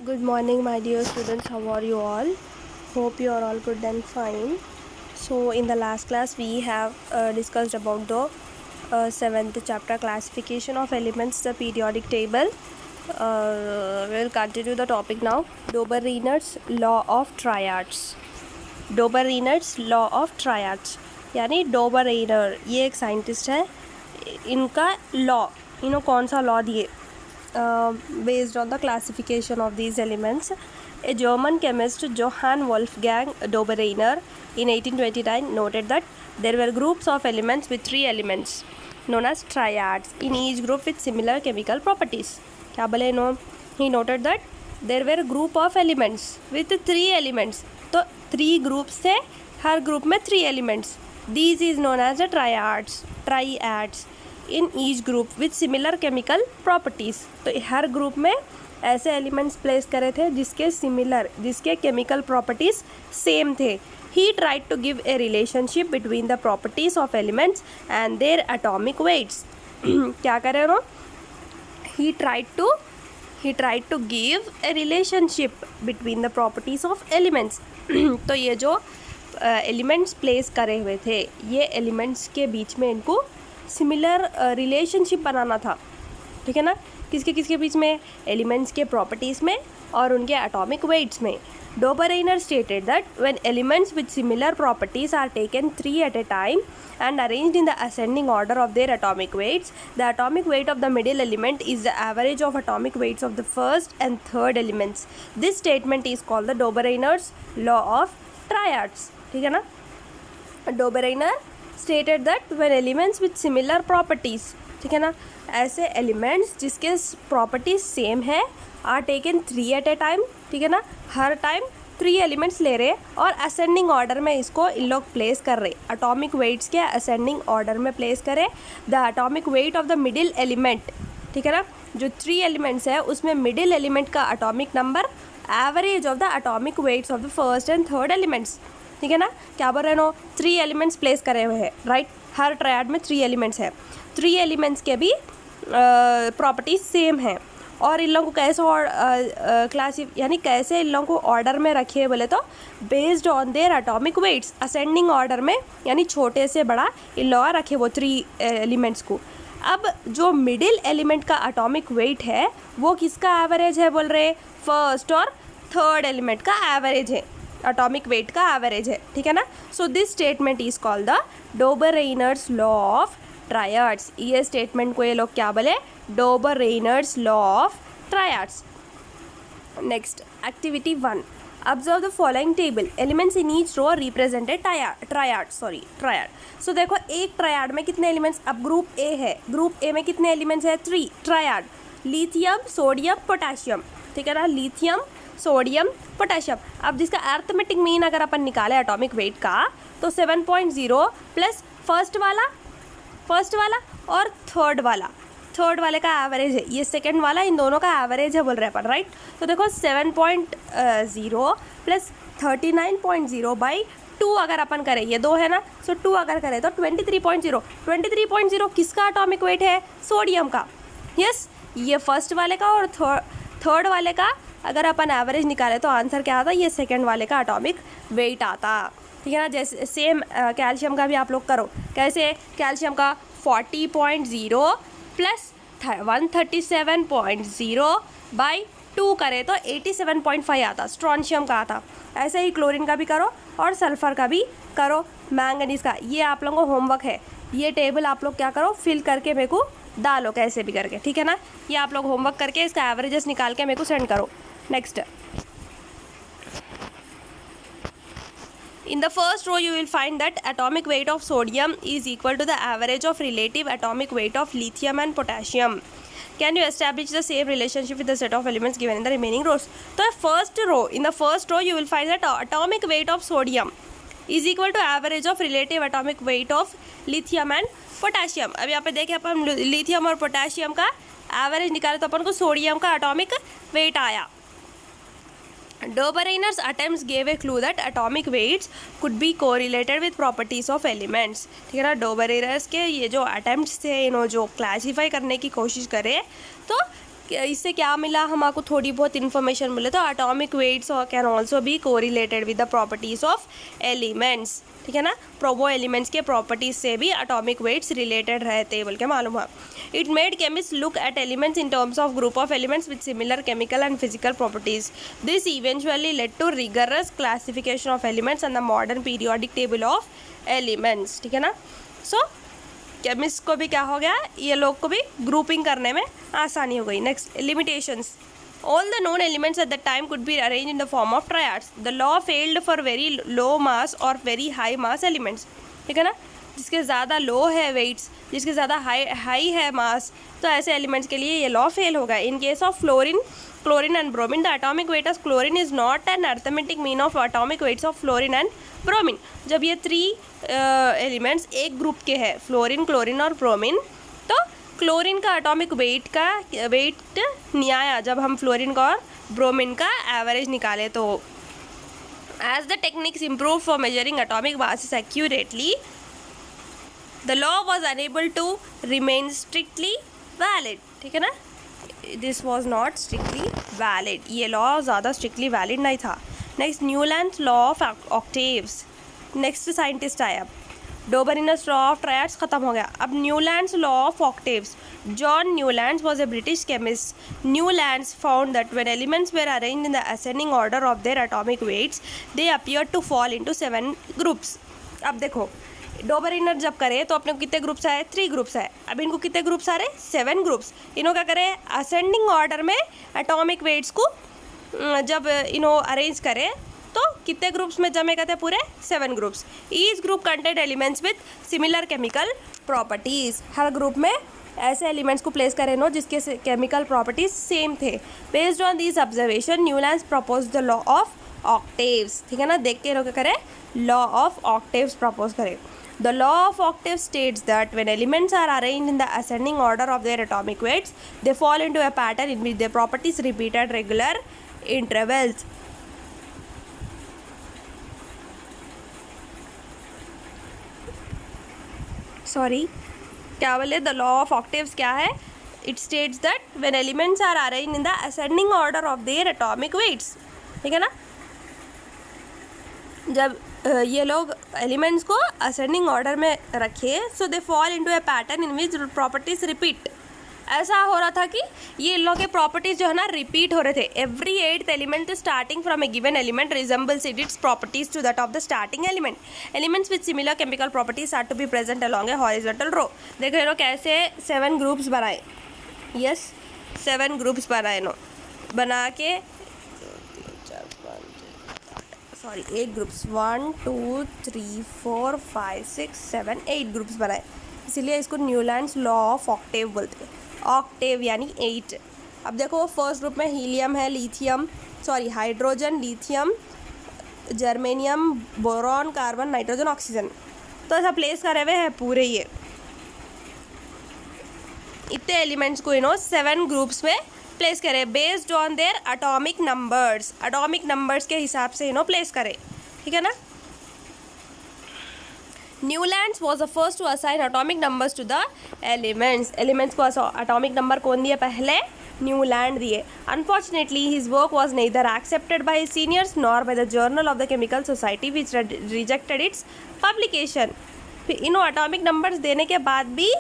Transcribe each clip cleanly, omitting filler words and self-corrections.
Good morning, my dear students. How are you all? Hope you are all good and fine. So, in the last class, we have discussed about the seventh chapter, classification of elements, the periodic table. We will continue the topic now. Dobereiner's law of triads. Dobereiner's law of triads, यानी Dobereiner ये एक scientist है, इनका law, इन्होंने कौन सा law दिए based on the classification of these elements. A German chemist Johann Wolfgang Dobereiner in 1829 noted that there were groups of elements with three elements known as triads in each group with similar chemical properties. क्या बोले no? He noted that there were group of elements with three elements. तो three groups थे, हर group में three elements. These is known as the triads in each group with similar chemical properties. तो हर group में ऐसे elements place करे थे जिसके केमिकल प्रॉपर्टीज़ सेम थे. He tried to give a relationship between the properties of elements and their atomic weights. क्या करे no? He tried to give a relationship between the properties of elements. तो ये जो elements place करे हुए थे, ये एलिमेंट्स के बीच में इनको सिमिलर रिलेशनशिप बनाना था. ठीक है ना? किसके बीच में? एलिमेंट्स के प्रॉपर्टीज़ में और उनके एटॉमिक वेट्स में. Dobereiner stated that when elements with similar properties are taken three at a time and arranged in the ascending order of their atomic weights, the atomic weight of the middle element is the average of atomic weights of the first and third elements. This statement is called the Dobereiner's law of triads. ठीक है ना? Dobereiner stated that when elements with similar properties, ठीक है ना, ऐसे elements जिसके properties same है, are taken three at a time. ठीक है ना? हर टाइम थ्री एलिमेंट्स ले रहे और असेंडिंग ऑर्डर में इसको इन लोग प्लेस कर रहे. एटॉमिक वेट्स के असेंडिंग ऑर्डर में प्लेस करें. The atomic weight of the middle element, ठीक है ना, जो थ्री एलिमेंट्स है उसमें मिडिल एलिमेंट का atomic number average of the atomic weights of the first and third elements. ठीक है ना? क्या बोल रहे नो? थ्री एलिमेंट्स प्लेस करे हुए हैं, राइट? हर ट्रायड में थ्री एलिमेंट्स है. थ्री एलिमेंट्स के भी प्रॉपर्टीज सेम है और इन लोगों को कैसे यानी कैसे इन लोगों को ऑर्डर में रखे बोले तो based on their atomic weights, ascending order में, यानी छोटे से बड़ा इन लोग रखे वो थ्री एलिमेंट्स को. अब जो मिडिल एलिमेंट का एटॉमिक वेट है वो किसका एवरेज है बोल रहे? फर्स्ट और थर्ड एलिमेंट का एवरेज है, एटॉमिक वेट का एवरेज है. ठीक है ना? So this statement is called the Dobereiner's law of triads. ये स्टेटमेंट को ये लोग क्या बोले? Dobereiner's law of triads. Next, activity 1. Observe the following table. Elements in each row represented triad. So देखो, एक ट्रायड में कितने एलिमेंट्स? अब ग्रुप ए है, ग्रुप ए में कितने एलिमेंट्स है? 3 ट्रायड. Lithium, sodium, potassium. ठीक है ना? Lithium, sodium, potassium. अब जिसका अर्थमेटिक मीन अगर अपन निकाले एटॉमिक वेट का तो 7.0 प्लस फर्स्ट वाला और थर्ड वाले का एवरेज है. ये सेकंड वाला, इन दोनों का एवरेज है बोल रहे अपन, राइट? तो देखो 7.0 प्लस 39.0 बाई 2 अगर अपन करें, ये दो है ना, सो 2 अगर करें तो 23.0 किसका एटॉमिक वेट है? सोडियम का. यस, ये फर्स्ट वाले का और थर्ड वाले का अगर अपन एवरेज निकाले तो आंसर क्या आता? ये सेकंड वाले का एटॉमिक वेट आता. ठीक है ना? जैसे सेम कैल्शियम का भी आप लोग करो. कैसे? कैल्शियम का 40.0 प्लस 137.0 बाई 2 करें तो 87.5 आता, स्ट्रॉन्शियम का आता. ऐसे ही क्लोरीन का भी करो और सल्फर का भी करो, मैंगनीज का. ये आप लोगों को होमवर्क है. ये टेबल आप लोग क्या करो? फिल करके मेरे को डालो कैसे भी करके. ठीक है ना? ये आप लोग होमवर्क करके इसका एवरेजेस निकाल के मेरे को सेंड करो. Next, in the first row you will find that atomic weight of sodium is equal to the average of relative atomic weight of lithium and potassium. Can you establish the same relationship with the set of elements given in the remaining rows? So in the first row you will find that atomic weight of sodium is equal to average of relative atomic weight of lithium and potassium. अब यहाँ पे देखें अपन lithium और potassium का average निकाले तो अपन को sodium का एटॉमिक वेट आया. Dobereiner's attempts gave a clue that atomic weights could be correlated with properties of elements. ठीक है ना? डोबरेनर्स के ये जो अटेम्प्ट्स थे, इन्होंने जो क्लासीफाई करने की कोशिश करे तो इससे क्या मिला, हमको थोड़ी बहुत इन्फॉर्मेशन मिले। तो atomic weights can also be correlated with the properties of elements, ठीक है ना। वो एलिमेंट्स के प्रॉपर्टीज से भी एटॉमिक वेट्स रिलेटेड रहते बोल के मालूम है। It made chemist look at elements in terms of group of elements with similar chemical and physical properties. This eventually led to rigorous classification of elements and the modern periodic table of elements, ठीक है ना। सो chemist को भी क्या हो गया, ये लोग को भी ग्रुपिंग करने में आसानी हो गई। Next, limitations. All the known elements at that time could be arranged in the form of triads. The law failed for very low mass or very high mass elements, ठीक है ना। जिसके ज़्यादा लो है वेट्स, जिसके ज़्यादा हाई है मास, तो ऐसे एलिमेंट्स के लिए ये लॉ फेल होगा। In case of fluorine, chlorine and bromine, the atomic weight of chlorine is not an arithmetic mean of atomic weights of fluorine and bromine. जब ये 3 एलिमेंट्स एक ग्रुप के हैं, फ्लोरीन, क्लोरीन और ब्रोमीन, तो chlorine का atomic weight नहीं आया जब हम फ्लोरीन का और ब्रोमीन का एवरेज निकाले। तो as the techniques improve for measuring atomic masses accurately, the law was unable to remain strictly valid, ठीक है ना। This was not strictly valid, ये लॉ ज़्यादा स्ट्रिक्टली वैलिड नहीं था। Next, Newlands law of octaves. Next scientist आया, Dobereiner's law of triads खत्म हो गया। अब Newlands law of octaves. John Newlands was a British chemist. Newlands found that when elements were arranged in the ascending order of their atomic weights, they appeared to fall into 7 groups. अब देखो, डोबरिनर जब करे तो अपने को कितने groups आए, 3 groups आए। अब इनको कितने ग्रुप्स आ रहे, 7 ग्रुप्स। इन्हों क्या करे, असेंडिंग ऑर्डर में एटॉमिक वेट्स को जब इन्हों अरेंज करे तो कितने ग्रुप्स में जमे कहते हैं, पूरे 7 groups. Each group content elements with similar chemical properties. हर ग्रुप में ऐसे एलिमेंट्स को प्लेस करें नो जिसके केमिकल प्रॉपर्टीज सेम थे। Based on this observation, Newlands propose the law of octaves, ठीक है ना। देख के लोग करें, लॉ ऑफ ऑक्टेव्स प्रपोज करें। The law of octaves states that when elements are arranged in the ascending order of their atomic weights, they fall into a pattern in which their properties repeated regular intervals. क्या बोले, the law of octaves क्या है, it states that when elements are arranged in the ascending order of their atomic weights, ठीक है ना। जब ये लोग एलिमेंट्स को असेंडिंग ऑर्डर में रखे, so they fall into a pattern in which properties repeat. ऐसा हो रहा था कि ये इन लोग के प्रॉपर्टीज जो है ना रिपीट हो रहे थे। Every 8th element starting from a given element resembles its properties to that of the starting element. Elements with similar chemical properties are to be present along a horizontal row. देखो ये लोग कैसे 7 groups बनाए, yes 7 groups बनाए no, बना के 8 groups, 1 2 3 4 5 6 7 8 groups बनाए। इसीलिए इसको न्यूलैंड्स लॉ ऑफ ऑक्टेव बोलते हैं। ऑक्टेव यानी 8। अब देखो, फर्स्ट ग्रुप में हीलियम है, hydrogen, lithium, germanium, boron, carbon, nitrogen, oxygen. तो ऐसा प्लेस करे हुए हैं पूरे ये इतने एलिमेंट्स को 7 ग्रुप्स में प्लेस करे based on their atomic numbers. Atomic numbers के हिसाब से प्लेस करे, ठीक है ना। Newlands was the first to assign atomic numbers to the elements. Elements को एटॉमिक नंबर कौन दिए पहले, न्यूलैंड दिए। Unfortunately his work was neither accepted by his seniors nor by the Journal of the Chemical Society which rejected its publication। फिर इन्हों atomic numbers देने के बाद भी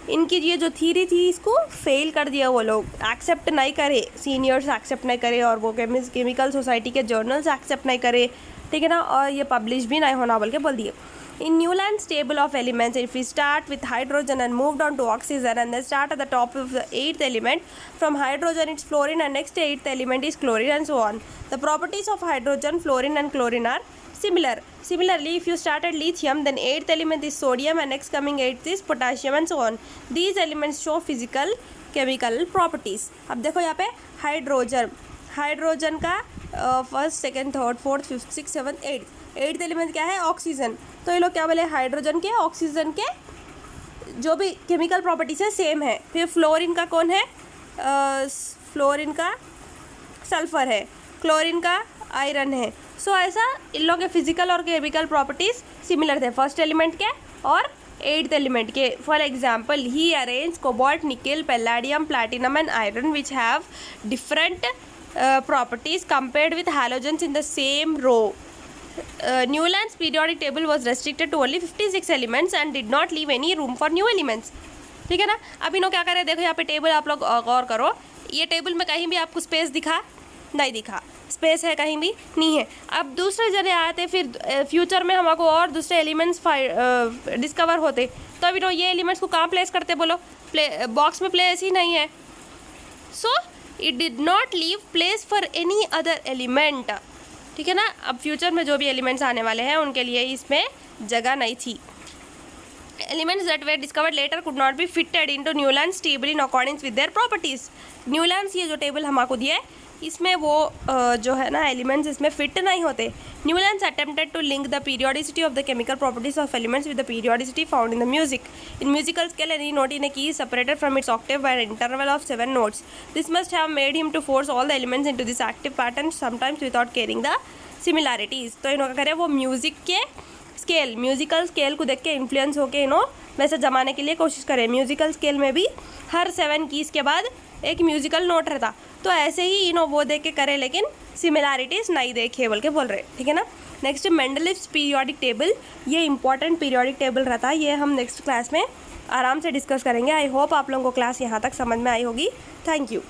इनकी ये जो थ्योरी थी इसको फेल कर दिया। वो लोग एक्सेप्ट नहीं करे, सीनियर्स एक्सेप्ट नहीं करे और वो केमिकल सोसाइटी के जर्नल्स एक्सेप्ट नहीं करे, ठीक है ना। और ये पब्लिश भी नहीं होना बोल के बोल दिए। In Newland's table of elements, if we start with hydrogen and moved on to oxygen and then start at the top of the 8th element, from hydrogen it's fluorine and next 8th element is chlorine and so on. The properties of hydrogen, fluorine and chlorine are similar. Similarly, if you start at lithium, then 8th element is sodium and next coming 8th is potassium and so on. These elements show physical, chemical properties. अब देखो यहाँ पे hydrogen का first, second, third, fourth, fifth, six, seven, eighth element क्या है, oxygen. तो ये लोग क्या बोले, हाइड्रोजन के ऑक्सीजन के जो भी केमिकल प्रॉपर्टीज है सेम है। फिर फ्लोरीन का कौन है, फ्लोरीन का सल्फर है, क्लोरीन का आयरन है। सो ऐसा इन लोग के फिजिकल और केमिकल प्रॉपर्टीज सिमिलर थे फर्स्ट एलिमेंट के और एट्थ एलिमेंट के। For example he arrange cobalt, nickel, palladium, platinum and iron which have different properties compared with halogens in the same row. Newland's periodic table was restricted to only 56 elements and did not leave any room for new elements. ठीक है ना। अब इन्हों क्या करे, देखो यहाँ पे टेबल आप लोग गौर करो, ये टेबल में कहीं भी आपको स्पेस दिखा? नहीं दिखा। स्पेस है कहीं भी? नहीं है। अब दूसरे जने आए थे, फिर फ्यूचर में हमको और दूसरे एलिमेंट्स डिस्कवर होते, तो अब इन्हों ये एलिमेंट्स को कहाँ प्लेस करते बोलो? बॉक्स में प्लेस ही नहीं है। So it did not leave place for any other element. ठीक है ना। अब फ्यूचर में जो भी एलिमेंट्स आने वाले हैं उनके लिए इसमें जगह नहीं थी। Elements that were discovered later could not be fitted into Newlands table in accordings with their properties. Newlands ये जो टेबल हमको दिया है इसमें वो जो है ना एलिमेंट्स इसमें फिट नहीं होते। Newlands attempted to link the periodicity of the chemical properties of elements with the periodicity found in the music. In musical scale any note in a key separated from its octave by an interval of 7 notes. This must have made him to force all the elements into this active pattern, sometimes without caring the similarities. तो इन्हों का करे वो music के scale, musical scale को देख के influence होके इन्हों वैसे जमाने के लिए कोशिश करें। म्यूजिकल स्केल में भी हर 7 कीज़ के बाद एक म्यूजिकल नोट रहता, तो ऐसे ही इन्हों वो देख के करे, लेकिन सिमिलैरिटीज़ नहीं देखे बोल के बोल रहे। ठीक है ना। नेक्स्ट मेंडलीव्स पीरियोडिक टेबल, ये इंपॉर्टेंट पीरियोडिक टेबल रहता है, ये हम नेक्स्ट क्लास में आराम से डिस्कस करेंगे। आई होप आप लोगों को क्लास यहाँ तक समझ में आई होगी। Thank you.